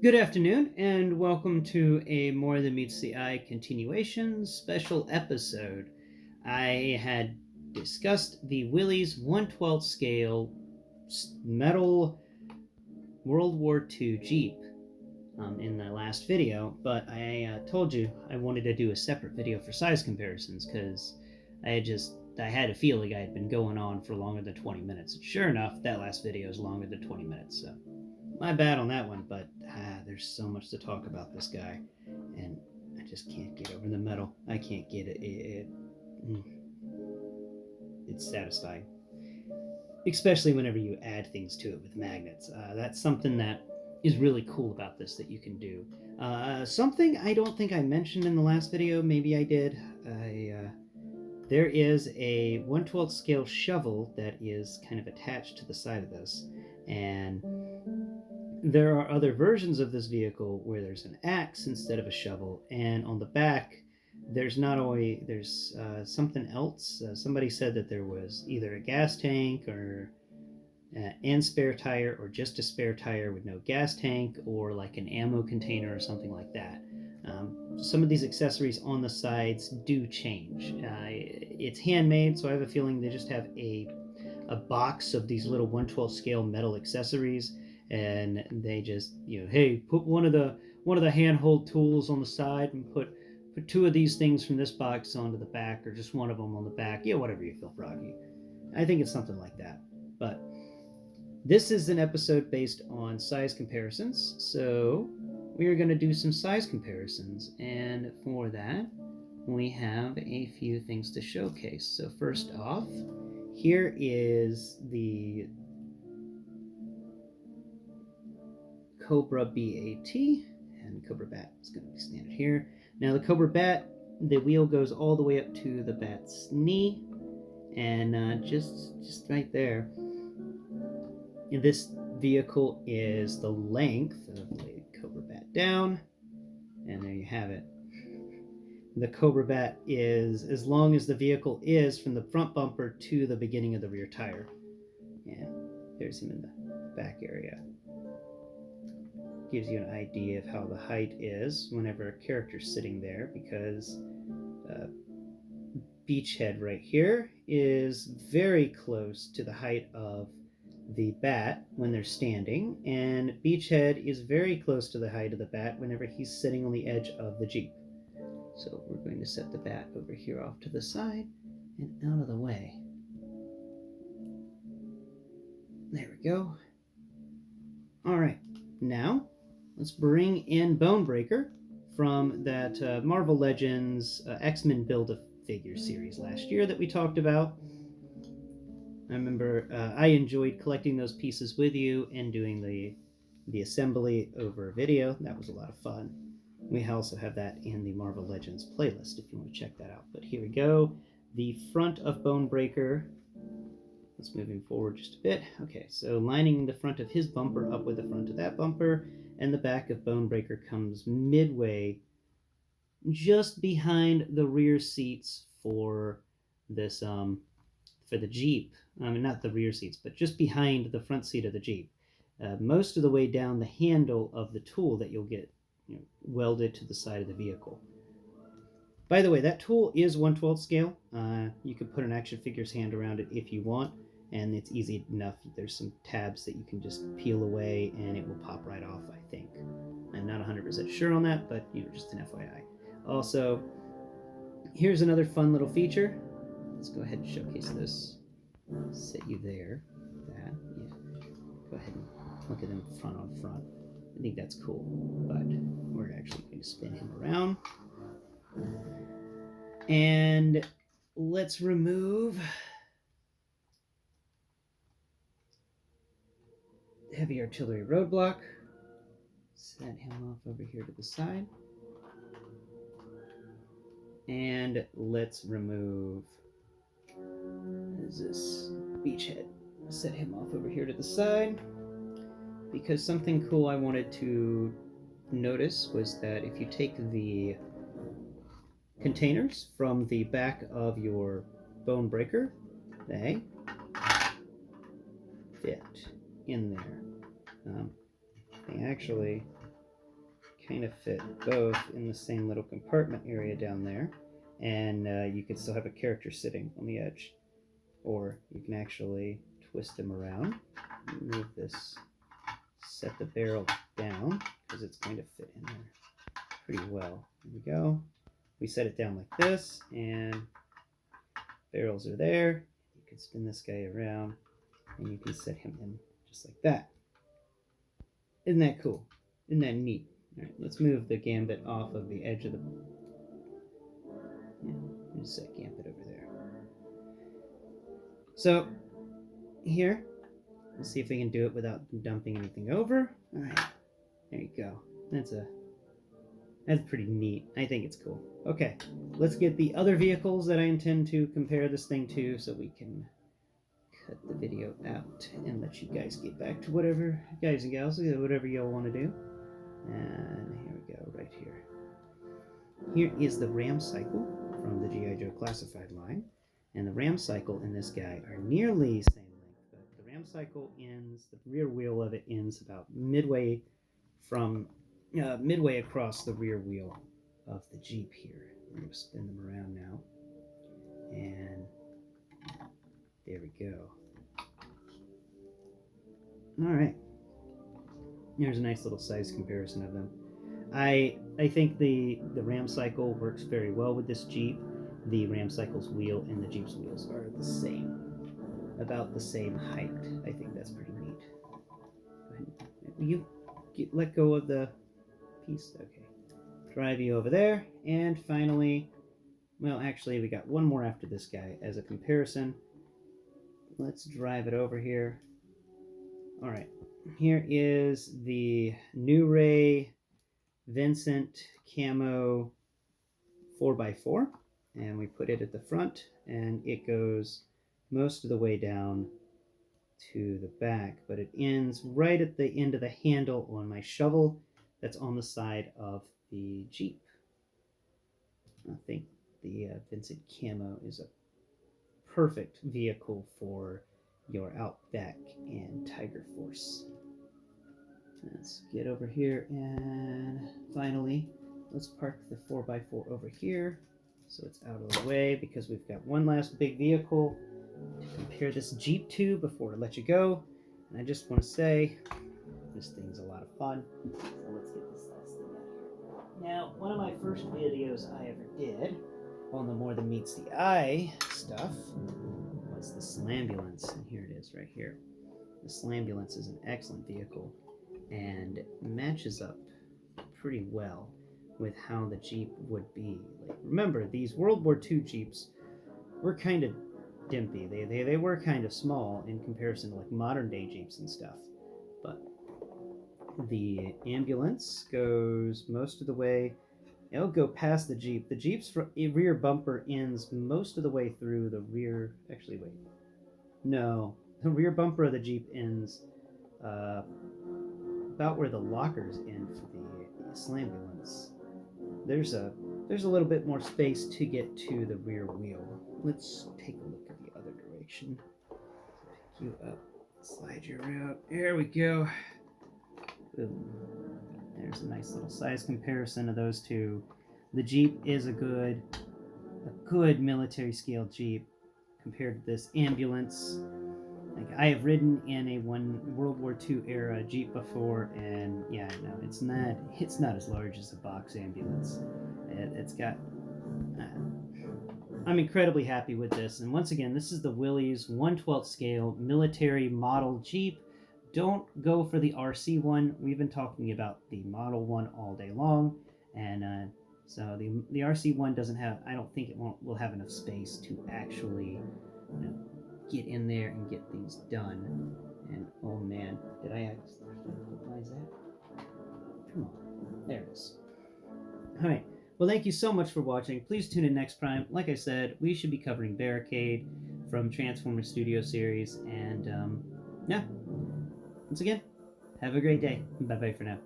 Good afternoon, and welcome to a More Than Meets the Eye continuation special episode. I had discussed the Willies 1/12 scale metal World War II Jeep in the last video, but I told you I wanted to do a separate video for size comparisons because I had a feeling I had been going on for longer than 20 minutes. And sure enough, that last video is longer than 20 minutes, so my bad on that one, but there's so much to talk about this guy, and I just can't get over the metal. I can't get it. It's satisfying, especially whenever you add things to it with magnets. That's something that is really cool about this that you can do. Something I don't think I mentioned in the last video. Maybe I did. There is a 1/12 scale shovel that is kind of attached to the side of this, and there are other versions of this vehicle where there's an axe instead of a shovel, and on the back there's not only there's something else. Somebody said that there was either a gas tank or and spare tire, or just a spare tire with no gas tank, or like an ammo container or something like that. Some of these accessories on the sides do change. It's handmade, so I have a feeling they just have a box of these little 1/12 scale metal accessories, and they just, hey, put one of the handhold tools on the side, and put two of these things from this box onto the back, or just one of them on the back. Yeah, whatever you feel, Froggy. I think it's something like that. But this is an episode based on size comparisons, so we are going to do some size comparisons, and for that we have a few things to showcase. So first off, here is the Cobra B.A.T, and Cobra B.A.T is going to be standard here. Now the Cobra B.A.T, the wheel goes all the way up to the bat's knee, and just right there. This vehicle is the length of the Cobra B.A.T down, and there you have it. The Cobra B.A.T is as long as the vehicle is from the front bumper to the beginning of the rear tire. And there's him in the back area. Gives you an idea of how the height is whenever a character's sitting there, because Beachhead right here is very close to the height of the bat when they're standing, and Beachhead is very close to the height of the bat whenever he's sitting on the edge of the Jeep. So we're going to set the bat over here off to the side and out of the way. There we go. All right, now let's bring in Bonebreaker from that Marvel Legends X-Men Build-A-Figure series last year that we talked about. I remember I enjoyed collecting those pieces with you and doing the assembly over video. That was a lot of fun. We also have that in the Marvel Legends playlist if you want to check that out. But here we go. The front of Bonebreaker. Let's move him forward just a bit. Okay, so lining the front of his bumper up with the front of that bumper, and the back of Bonebreaker comes midway, just behind the rear seats for this for the Jeep. I mean, not the rear seats, but just behind the front seat of the Jeep. Most of the way down the handle of the tool that you'll get welded to the side of the vehicle. By the way, that tool is 1/12 scale. You could put an action figure's hand around it if you want, and it's easy enough. There's some tabs that you can just peel away and it will pop right off, I think. I'm not 100% sure on that, but just an FYI. Also, here's another fun little feature. Let's go ahead and showcase this. Sit you there. That. Yeah. Go ahead and look at them front on front. I think that's cool, but we're actually going to spin him around. And let's remove heavy artillery roadblock. Set him off over here to the side. And let's remove, what is this? Beachhead. Set him off over here to the side, because something cool I wanted to notice was that if you take the containers from the back of your Bonebreaker, they fit in there. They actually kind of fit both in the same little compartment area down there, and you can still have a character sitting on the edge. Or you can actually twist them around, move this, set the barrel down, because it's going to fit in there pretty well. There we go. We set it down like this, and barrels are there. You can spin this guy around, and you can set him in just like that. Isn't that cool? Isn't that neat? All right, let's move the gambit off of the edge of the... Yeah, just set gambit over there. So, here, let's see if we can do it without dumping anything over. All right, there you go. That's pretty neat. I think it's cool. Okay, let's get the other vehicles that I intend to compare this thing to so we can cut the video out and let you guys get back to whatever, guys and gals, whatever y'all want to do. And here we go, right here. Here is the RAM cycle from the G.I. Joe Classified line. And the RAM cycle and this guy are nearly the same length, but the RAM cycle ends, the rear wheel of it ends about midway across the rear wheel of the Jeep here. I'm going to spin them around now. And there we go. Alright. There's a nice little size comparison of them. I think the RAM cycle works very well with this Jeep. The RAM cycle's wheel and the Jeep's wheels are the same. About the same height. I think that's pretty neat. Go ahead. Will you let go of the piece? Okay. Drive you over there. And finally, well, actually, we got one more after this guy as a comparison. Let's drive it over here. All right. Here is the New Ray Vincent Camo 4x4. And we put it at the front, and it goes most of the way down to the back, but it ends right at the end of the handle on my shovel that's on the side of the Jeep. I think the Vincent Camo is a perfect vehicle for your Outback and Tiger Force. Let's get over here, and finally, let's park the 4x4 over here so it's out of the way, because we've got one last big vehicle to compare this Jeep to before I let you go. And I just want to say, this thing's a lot of fun. So let's get this last thing out here. Now, one of my first videos I ever did on the More Than Meets the Eye stuff was the Slambulance. And here it is right here. The Slambulance is an excellent vehicle and matches up pretty well with how the Jeep would be. Like, remember, these World War II Jeeps were kind of dimpy. They were kind of small in comparison to like modern day Jeeps and stuff. But the ambulance goes most of the way. It'll go past the Jeep. The Jeep's rear bumper ends most of the way through the rear. Actually, wait. No, the rear bumper of the Jeep ends about where the lockers end for the Slambulance. There's a little bit more space to get to the rear wheel. Let's take a look at the other direction. Pick you up, slide you around. There we go. Boom. There's a nice little size comparison of those two. The Jeep is a good military scale Jeep compared to this ambulance. Like, I have ridden in a World War II era Jeep before, and yeah, no, it's not as large as a box ambulance. It's got. I'm incredibly happy with this, and once again, this is the Willies 1/12 scale military model Jeep. Don't go for the RC one. We've been talking about the model one all day long, and so the RC one doesn't have. I don't think will have enough space to actually, get in there and get things done. And oh man, did I accidentalize that? Come on, there it is. All right. Well, thank you so much for watching. Please tune in next time. Like I said, we should be covering Barricade from Transformers Studio Series, and yeah. Once again, have a great day. Bye bye for now.